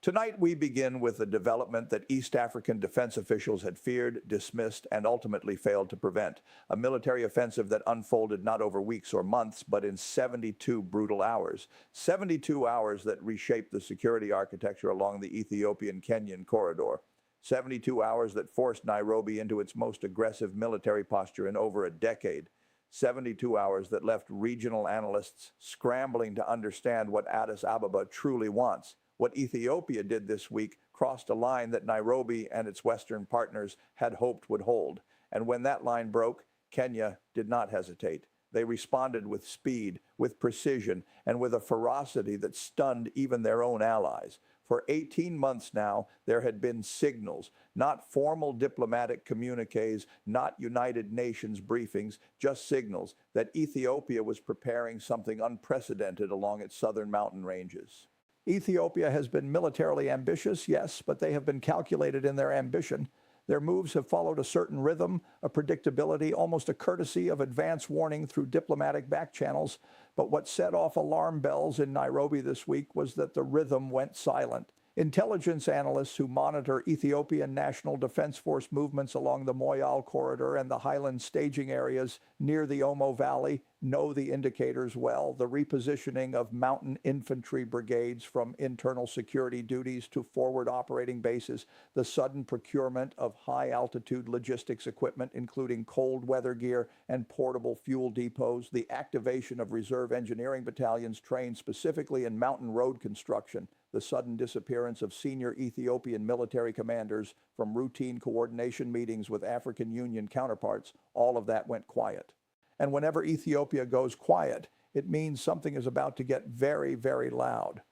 Tonight, we begin with a development that East African defense officials had feared, dismissed, and ultimately failed to prevent. A military offensive that unfolded not over weeks or months, but in 72 brutal hours. 72 hours that reshaped the security architecture along the Ethiopian-Kenyan corridor. 72 hours that forced Nairobi into its most aggressive military posture in over a decade. 72 hours that left regional analysts scrambling to understand what Addis Ababa truly wants. What Ethiopia did this week crossed a line that Nairobi and its Western partners had hoped would hold. And when that line broke, Kenya did not hesitate. They responded with speed, with precision, and with a ferocity that stunned even their own allies. For 18 months now, there had been signals, not formal diplomatic communiques, not United Nations briefings, just signals that Ethiopia was preparing something unprecedented along its southern mountain ranges. Ethiopia has been militarily ambitious, yes, but they have been calculated in their ambition. Their moves have followed a certain rhythm, a predictability, almost a courtesy of advance warning through diplomatic back channels. But what set off alarm bells in Nairobi this week was that the rhythm went silent. Intelligence analysts who monitor Ethiopian National Defense Force movements along the Moyale corridor and the highlands staging areas near the Omo Valley know the indicators well. The repositioning of mountain infantry brigades from internal security duties to forward operating bases, the sudden procurement of high-altitude logistics equipment, including cold weather gear and portable fuel depots, the activation of reserve engineering battalions trained specifically in mountain road construction, the sudden disappearance of senior Ethiopian military commanders from routine coordination meetings with African Union counterparts, all of that went quiet. And whenever Ethiopia goes quiet, it means something is about to get very, very loud.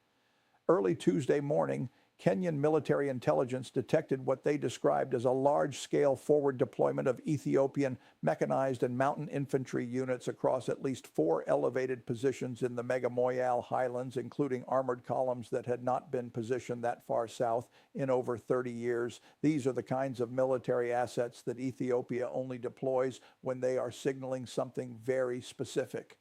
Early Tuesday morning, Kenyan military intelligence detected what they described as a large-scale forward deployment of Ethiopian mechanized and mountain infantry units across at least 4 elevated positions in the Mega-Moyale highlands, including armored columns that had not been positioned that far south in over 30 years. These are the kinds of military assets that Ethiopia only deploys when they are signaling something very specific.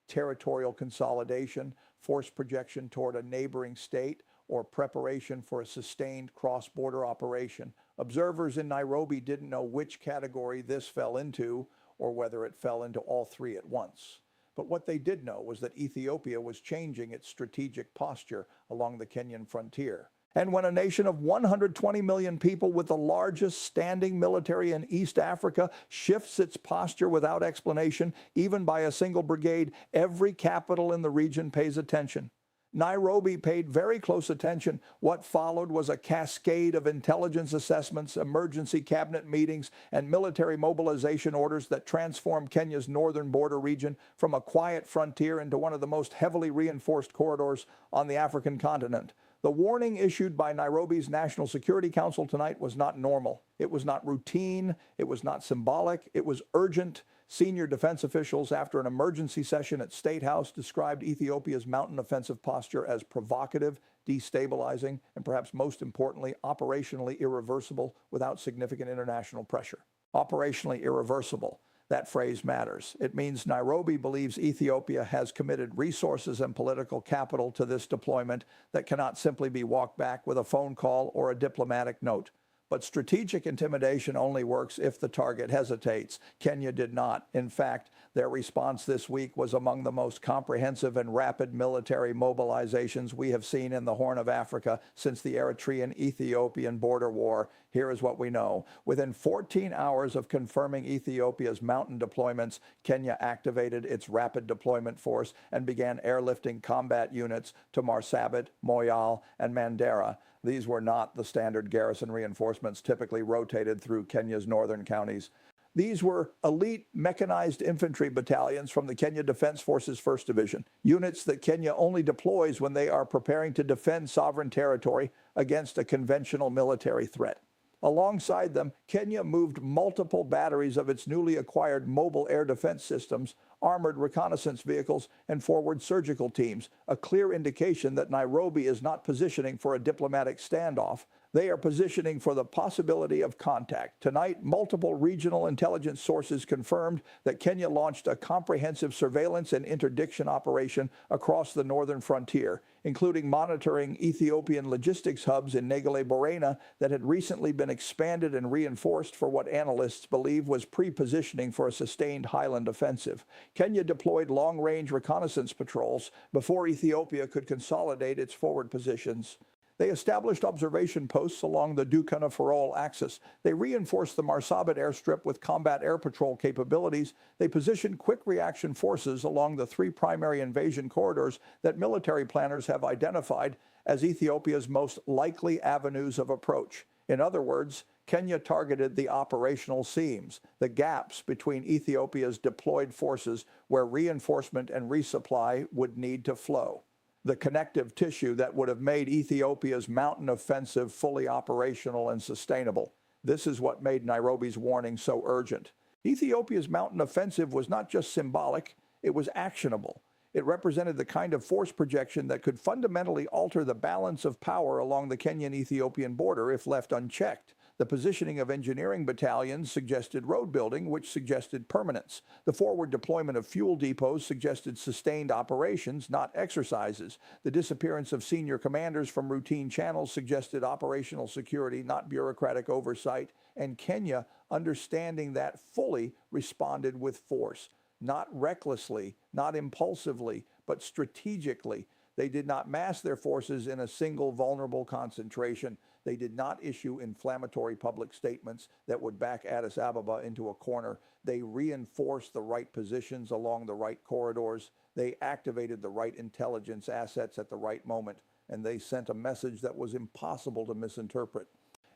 Territorial consolidation, force projection toward a neighboring state, or preparation for a sustained cross-border operation. Observers in Nairobi didn't know which category this fell into, or whether it fell into all three at once. But what they did know was that Ethiopia was changing its strategic posture along the Kenyan frontier. And when a nation of 120 million people with the largest standing military in East Africa shifts its posture without explanation, even by a single brigade, every capital in the region pays attention. Nairobi paid very close attention. What followed was a cascade of intelligence assessments, emergency cabinet meetings, and military mobilization orders that transformed Kenya's northern border region from a quiet frontier into one of the most heavily reinforced corridors on the African continent. The warning issued by Nairobi's National Security Council tonight was not normal. It was not routine. It was not symbolic. It was urgent. Senior defense officials, after an emergency session at State House, described Ethiopia's mountain offensive posture as provocative, destabilizing, and perhaps most importantly, operationally irreversible without significant international pressure. Operationally irreversible. That phrase matters. It means Nairobi believes Ethiopia has committed resources and political capital to this deployment that cannot simply be walked back with a phone call or a diplomatic note. But strategic intimidation only works if the target hesitates. Kenya did not. In fact, their response this week was among the most comprehensive and rapid military mobilizations we have seen in the Horn of Africa since the Eritrean-Ethiopian border war. Here is what we know. Within 14 hours of confirming Ethiopia's mountain deployments, Kenya activated its rapid deployment force and began airlifting combat units to Marsabit, Moyale, and Mandera. These were not the standard garrison reinforcements typically rotated through Kenya's northern counties. These were elite mechanized infantry battalions from the Kenya Defense Force's 1st Division, units that Kenya only deploys when they are preparing to defend sovereign territory against a conventional military threat. Alongside them, Kenya moved multiple batteries of its newly acquired mobile air defense systems, armored reconnaissance vehicles, and forward surgical teams, a clear indication that Nairobi is not positioning for a diplomatic standoff. They are positioning for the possibility of contact. Tonight, multiple regional intelligence sources confirmed that Kenya launched a comprehensive surveillance and interdiction operation across the northern frontier, including monitoring Ethiopian logistics hubs in Nagal that had recently been expanded and reinforced for what analysts believe was pre-positioning for a sustained highland offensive. Kenya deployed long-range reconnaissance patrols before Ethiopia could consolidate its forward positions. They established observation posts along the Turkana axis. They reinforced the Marsabit airstrip with combat air patrol capabilities. They positioned quick reaction forces along the three primary invasion corridors that military planners have identified as Ethiopia's most likely avenues of approach. In other words, Kenya targeted the operational seams, the gaps between Ethiopia's deployed forces where reinforcement and resupply would need to flow. The connective tissue that would have made Ethiopia's mountain offensive fully operational and sustainable. This is what made Nairobi's warning so urgent. Ethiopia's mountain offensive was not just symbolic, it was actionable. It represented the kind of force projection that could fundamentally alter the balance of power along the Kenyan-Ethiopian border if left unchecked. The positioning of engineering battalions suggested road building, which suggested permanence. The forward deployment of fuel depots suggested sustained operations, not exercises. The disappearance of senior commanders from routine channels suggested operational security, not bureaucratic oversight. And Kenya, understanding that fully, responded with force. Not recklessly, not impulsively, but strategically. They did not mass their forces in a single vulnerable concentration. They did not issue inflammatory public statements that would back Addis Ababa into a corner. They reinforced the right positions along the right corridors. They activated the right intelligence assets at the right moment. And they sent a message that was impossible to misinterpret.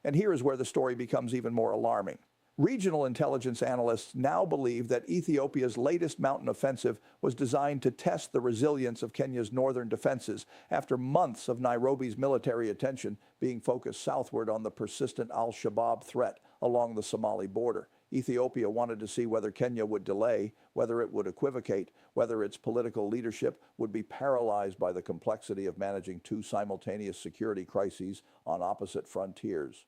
And here is where the story becomes even more alarming. Regional intelligence analysts now believe that Ethiopia's latest mountain offensive was designed to test the resilience of Kenya's northern defenses after months of Nairobi's military attention being focused southward on the persistent al-Shabaab threat along the Somali border. Ethiopia wanted to see whether Kenya would delay, whether it would equivocate, whether its political leadership would be paralyzed by the complexity of managing two simultaneous security crises on opposite frontiers.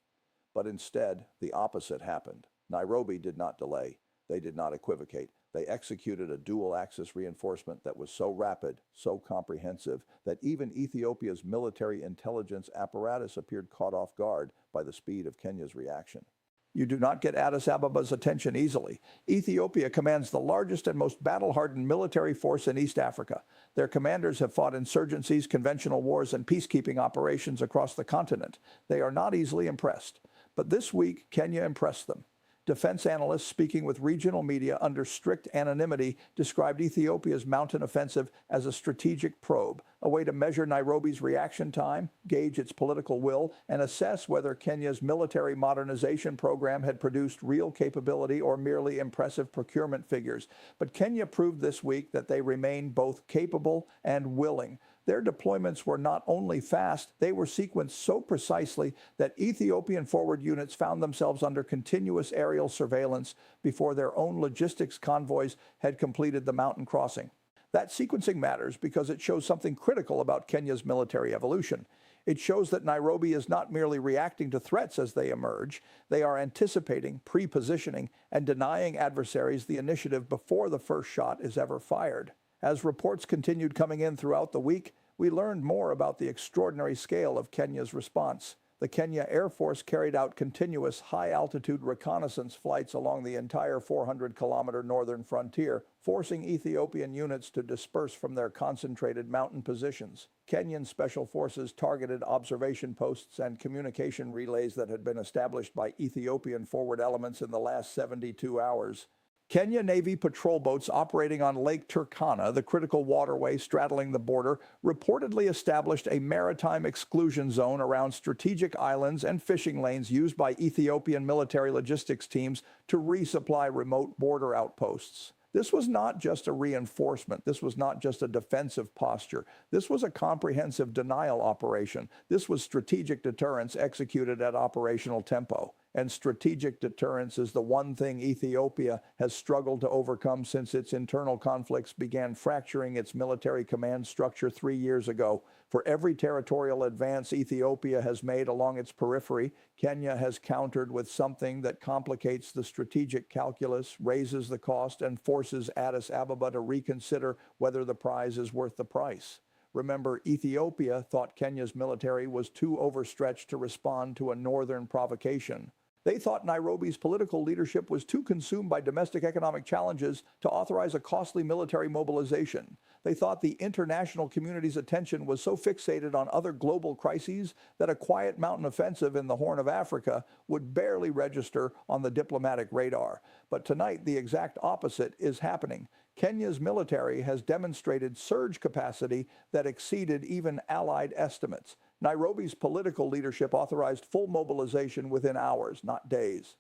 But instead, the opposite happened. Nairobi did not delay. They did not equivocate. They executed a dual-axis reinforcement that was so rapid, so comprehensive, that even Ethiopia's military intelligence apparatus appeared caught off guard by the speed of Kenya's reaction. You do not get Addis Ababa's attention easily. Ethiopia commands the largest and most battle-hardened military force in East Africa. Their commanders have fought insurgencies, conventional wars, and peacekeeping operations across the continent. They are not easily impressed. But this week, Kenya impressed them. Defense analysts speaking with regional media under strict anonymity described Ethiopia's mountain offensive as a strategic probe, a way to measure Nairobi's reaction time, gauge its political will, and assess whether Kenya's military modernization program had produced real capability or merely impressive procurement figures. But Kenya proved this week that they remain both capable and willing. Their deployments were not only fast, they were sequenced so precisely that Ethiopian forward units found themselves under continuous aerial surveillance before their own logistics convoys had completed the mountain crossing. That sequencing matters because it shows something critical about Kenya's military evolution. It shows that Nairobi is not merely reacting to threats as they emerge. They are anticipating, pre-positioning, and denying adversaries the initiative before the first shot is ever fired. As reports continued coming in throughout the week, we learned more about the extraordinary scale of Kenya's response. The Kenya Air Force carried out continuous high-altitude reconnaissance flights along the entire 400-kilometer northern frontier, forcing Ethiopian units to disperse from their concentrated mountain positions. Kenyan special forces targeted observation posts and communication relays that had been established by Ethiopian forward elements in the last 72 hours. Kenya Navy patrol boats operating on Lake Turkana, the critical waterway straddling the border, reportedly established a maritime exclusion zone around strategic islands and fishing lanes used by Ethiopian military logistics teams to resupply remote border outposts. This was not just a reinforcement. This was not just a defensive posture. This was a comprehensive denial operation. This was strategic deterrence executed at operational tempo. And strategic deterrence is the one thing Ethiopia has struggled to overcome since its internal conflicts began fracturing its military command structure 3 years ago. For every territorial advance Ethiopia has made along its periphery, Kenya has countered with something that complicates the strategic calculus, raises the cost, and forces Addis Ababa to reconsider whether the prize is worth the price. Remember, Ethiopia thought Kenya's military was too overstretched to respond to a northern provocation. They thought Nairobi's political leadership was too consumed by domestic economic challenges to authorize a costly military mobilization. They thought the international community's attention was so fixated on other global crises that a quiet mountain offensive in the Horn of Africa would barely register on the diplomatic radar. But tonight, the exact opposite is happening. Kenya's military has demonstrated surge capacity that exceeded even Allied estimates. Nairobi's political leadership authorized full mobilization within hours, not days.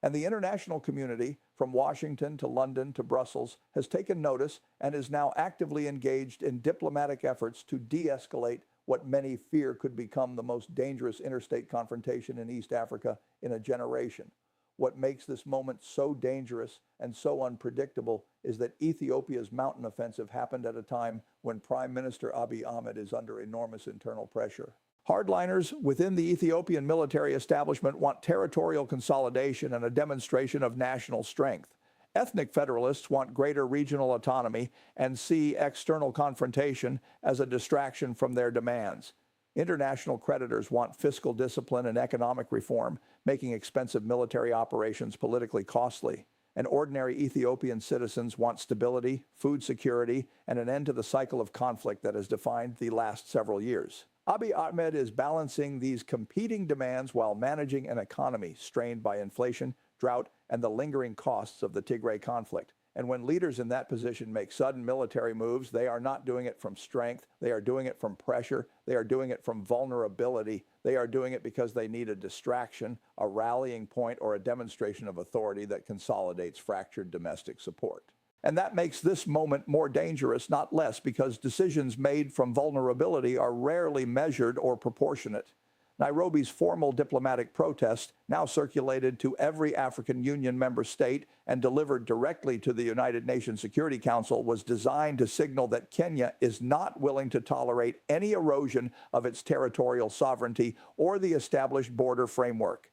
And the international community, from Washington to London to Brussels, has taken notice and is now actively engaged in diplomatic efforts to de-escalate what many fear could become the most dangerous interstate confrontation in East Africa in a generation. What makes this moment so dangerous and so unpredictable is that Ethiopia's mountain offensive happened at a time when Prime Minister Abiy Ahmed is under enormous internal pressure. Hardliners within the Ethiopian military establishment want territorial consolidation and a demonstration of national strength. Ethnic federalists want greater regional autonomy and see external confrontation as a distraction from their demands. International creditors want fiscal discipline and economic reform, making expensive military operations politically costly. And ordinary Ethiopian citizens want stability, food security, and an end to the cycle of conflict that has defined the last several years. Abiy Ahmed is balancing these competing demands while managing an economy strained by inflation, drought, and the lingering costs of the Tigray conflict. And when leaders in that position make sudden military moves, they are not doing it from strength. They are doing it from pressure. They are doing it from vulnerability. They are doing it because they need a distraction, a rallying point, or a demonstration of authority that consolidates fractured domestic support. And that makes this moment more dangerous, not less, because decisions made from vulnerability are rarely measured or proportionate. Nairobi's formal diplomatic protest, now circulated to every African Union member state and delivered directly to the United Nations Security Council, was designed to signal that Kenya is not willing to tolerate any erosion of its territorial sovereignty or the established border framework.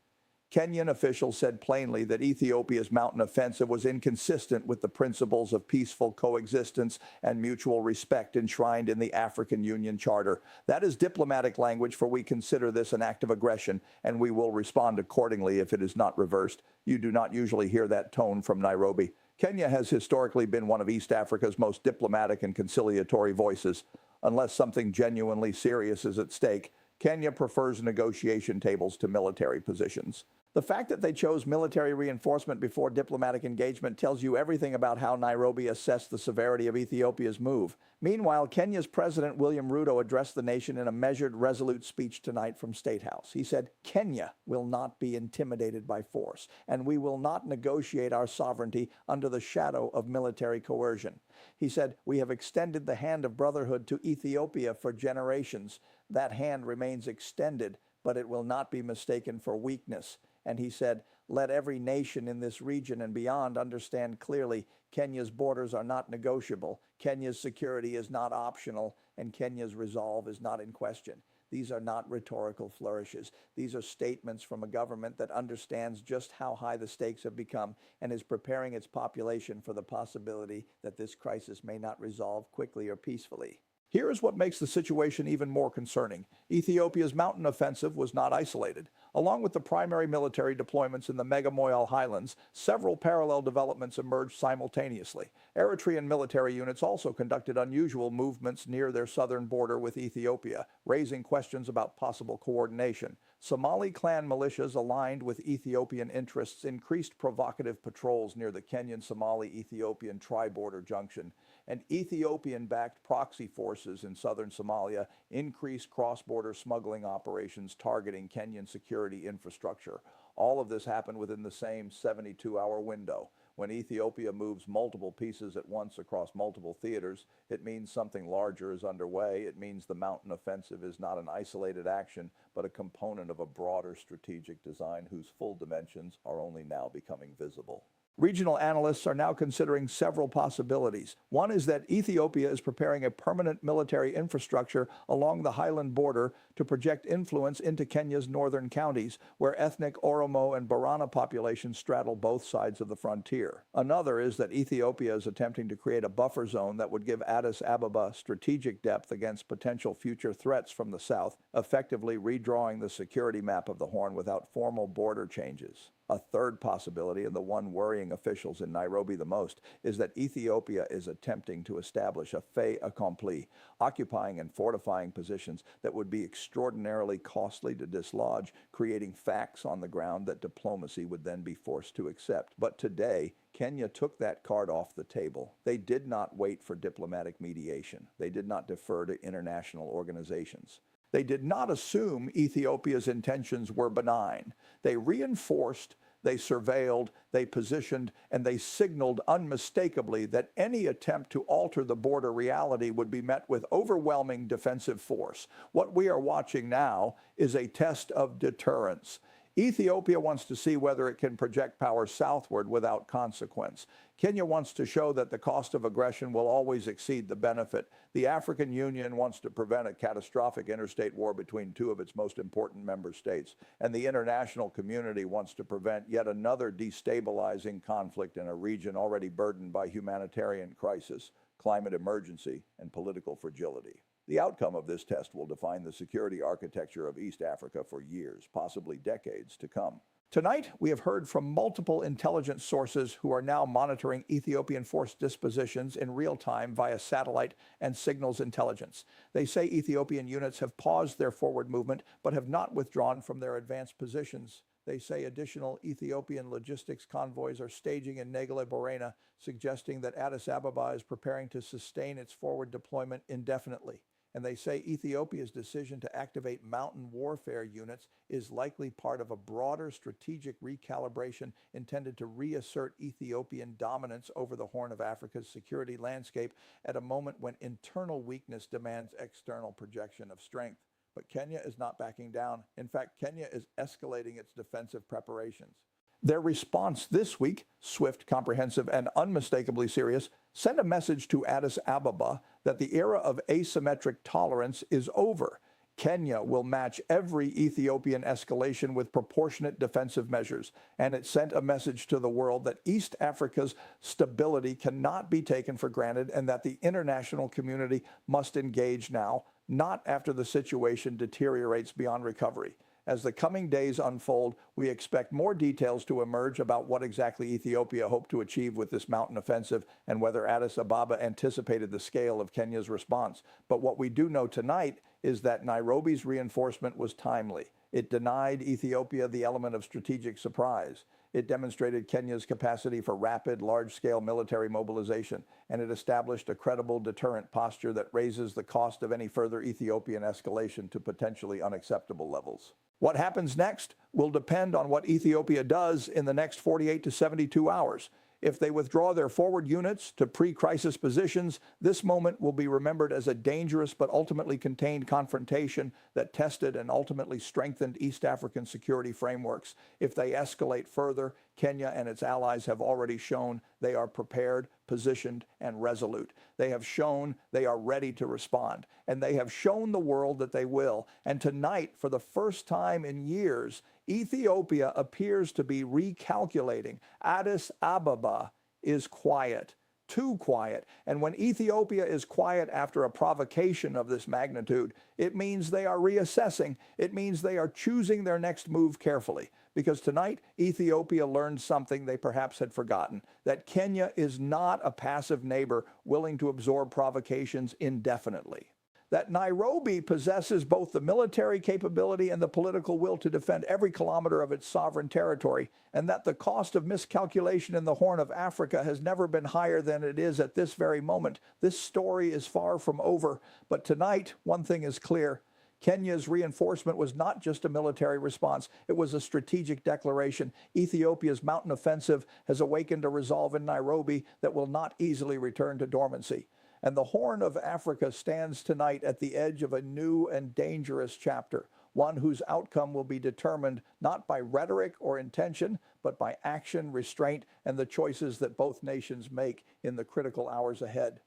Kenyan officials said plainly that Ethiopia's mountain offensive was inconsistent with the principles of peaceful coexistence and mutual respect enshrined in the African Union Charter. That is diplomatic language, for we consider this an act of aggression, and we will respond accordingly if it is not reversed. You do not usually hear that tone from Nairobi. Kenya has historically been one of East Africa's most diplomatic and conciliatory voices. Unless something genuinely serious is at stake, Kenya prefers negotiation tables to military positions. The fact that they chose military reinforcement before diplomatic engagement tells you everything about how Nairobi assessed the severity of Ethiopia's move. Meanwhile, Kenya's President William Ruto addressed the nation in a measured, resolute speech tonight from State House. He said, "Kenya will not be intimidated by force, and we will not negotiate our sovereignty under the shadow of military coercion." He said, "We have extended the hand of brotherhood to Ethiopia for generations. That hand remains extended, but it will not be mistaken for weakness." And he said, "Let every nation in this region and beyond understand clearly Kenya's borders are not negotiable, Kenya's security is not optional, and Kenya's resolve is not in question." These are not rhetorical flourishes. These are statements from a government that understands just how high the stakes have become and is preparing its population for the possibility that this crisis may not resolve quickly or peacefully. Here is what makes the situation even more concerning. Ethiopia's mountain offensive was not isolated. Along with the primary military deployments in the Mega-Moyale highlands, several parallel developments emerged simultaneously. Eritrean military units also conducted unusual movements near their southern border with Ethiopia, raising questions about possible coordination. Somali clan militias aligned with Ethiopian interests increased provocative patrols near the Kenyan-Somali-Ethiopian tri-border junction, and Ethiopian-backed proxy forces in southern Somalia increased cross-border smuggling operations targeting Kenyan security infrastructure. All of this happened within the same 72-hour window. When Ethiopia moves multiple pieces at once across multiple theaters, it means something larger is underway. It means the mountain offensive is not an isolated action, but a component of a broader strategic design whose full dimensions are only now becoming visible. Regional analysts are now considering several possibilities. One is that Ethiopia is preparing a permanent military infrastructure along the highland border to project influence into Kenya's northern counties, where ethnic Oromo and Borana populations straddle both sides of the frontier. Another is that Ethiopia is attempting to create a buffer zone that would give Addis Ababa strategic depth against potential future threats from the south, effectively redrawing the security map of the Horn without formal border changes. A third possibility, and the one worrying officials in Nairobi the most, is that Ethiopia is attempting to establish a fait accompli, occupying and fortifying positions that would be extraordinarily costly to dislodge, creating facts on the ground that diplomacy would then be forced to accept. But today, Kenya took that card off the table. They did not wait for diplomatic mediation. They did not defer to international organizations. They did not assume Ethiopia's intentions were benign. They reinforced, they surveilled, they positioned, and they signaled unmistakably that any attempt to alter the border reality would be met with overwhelming defensive force. What we are watching now is a test of deterrence. Ethiopia wants to see whether it can project power southward without consequence. Kenya wants to show that the cost of aggression will always exceed the benefit. The African Union wants to prevent a catastrophic interstate war between two of its most important member states. And the international community wants to prevent yet another destabilizing conflict in a region already burdened by humanitarian crisis, climate emergency, and political fragility. The outcome of this test will define the security architecture of East Africa for years, possibly decades to come. Tonight, we have heard from multiple intelligence sources who are now monitoring Ethiopian force dispositions in real time via satellite and signals intelligence. They say Ethiopian units have paused their forward movement but have not withdrawn from their advanced positions. They say additional Ethiopian logistics convoys are staging in Borana, suggesting that Addis Ababa is preparing to sustain its forward deployment indefinitely. And they say Ethiopia's decision to activate mountain warfare units is likely part of a broader strategic recalibration intended to reassert Ethiopian dominance over the Horn of Africa's security landscape at a moment when internal weakness demands external projection of strength. But Kenya is not backing down. In fact, Kenya is escalating its defensive preparations. Their response this week, swift, comprehensive, and unmistakably serious, sent a message to Addis Ababa that the era of asymmetric tolerance is over. Kenya will match every Ethiopian escalation with proportionate defensive measures. And it sent a message to the world that East Africa's stability cannot be taken for granted and that the international community must engage now, not after the situation deteriorates beyond recovery. As the coming days unfold, we expect more details to emerge about what exactly Ethiopia hoped to achieve with this mountain offensive and whether Addis Ababa anticipated the scale of Kenya's response. But what we do know tonight is that Nairobi's reinforcement was timely. It denied Ethiopia the element of strategic surprise. It demonstrated Kenya's capacity for rapid, large-scale military mobilization, and it established a credible deterrent posture that raises the cost of any further Ethiopian escalation to potentially unacceptable levels. What happens next will depend on what Ethiopia does in the next 48 to 72 hours. If they withdraw their forward units to pre-crisis positions, this moment will be remembered as a dangerous but ultimately contained confrontation that tested and ultimately strengthened East African security frameworks. If they escalate further, Kenya and its allies have already shown they are prepared, positioned, and resolute. They have shown they are ready to respond, and they have shown the world that they will. And tonight, for the first time in years, Ethiopia appears to be recalculating. Addis Ababa is quiet, too quiet. And when Ethiopia is quiet after a provocation of this magnitude, it means they are reassessing. It means they are choosing their next move carefully. Because tonight, Ethiopia learned something they perhaps had forgotten, that Kenya is not a passive neighbor willing to absorb provocations indefinitely. That Nairobi possesses both the military capability and the political will to defend every kilometer of its sovereign territory, and that the cost of miscalculation in the Horn of Africa has never been higher than it is at this very moment. This story is far from over, but tonight, one thing is clear. Kenya's reinforcement was not just a military response, it was a strategic declaration. Ethiopia's mountain offensive has awakened a resolve in Nairobi that will not easily return to dormancy. And the Horn of Africa stands tonight at the edge of a new and dangerous chapter, one whose outcome will be determined not by rhetoric or intention, but by action, restraint, and the choices that both nations make in the critical hours ahead.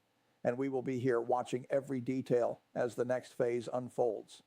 And we will be here watching every detail as the next phase unfolds.